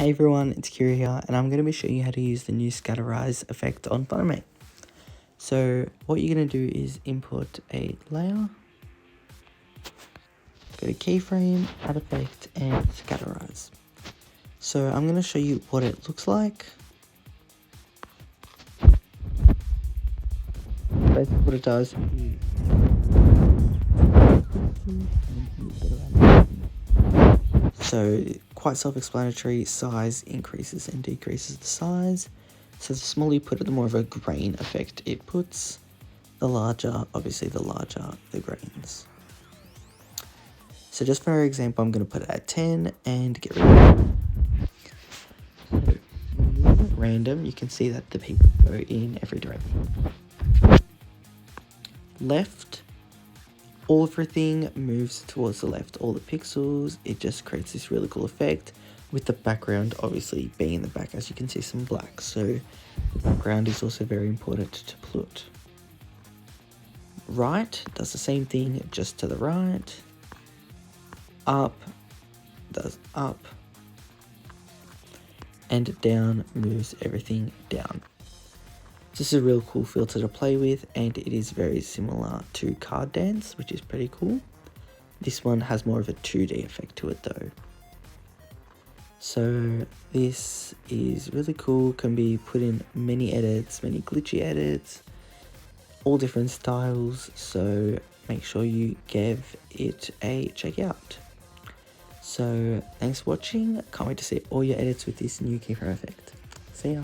Hey everyone, it's Kira here, and I'm going to be showing you how to use the new Scatterize effect on Funimate. So what you're going to do is import a layer, go to Keyframe, Add Effect, and Scatterize. So I'm going to show you what it looks like. Basically what it does is so quite self-explanatory. Size increases and decreases the size. So the smaller you put it, the more of a grain effect it puts. The larger, obviously the larger the grains. So just for example, I'm going to put it at 10 and get rid of it. So when you move it random, you can see that the pixels go in every direction. Left, everything moves towards the left, all the pixels. It just creates this really cool effect with the background obviously being in the back, as you can see some black. So the background is also very important to put. Right does the same thing, just to the right. Up does up, and down moves everything down. This is a real cool filter to play with, and it is very similar to Card Dance, which is pretty cool. This one has more of a 2D effect to it though. So this is really cool, can be put in many edits, many glitchy edits, all different styles, so make sure you give it a check out. So thanks for watching, can't wait to see all your edits with this new Keyframe effect. See ya.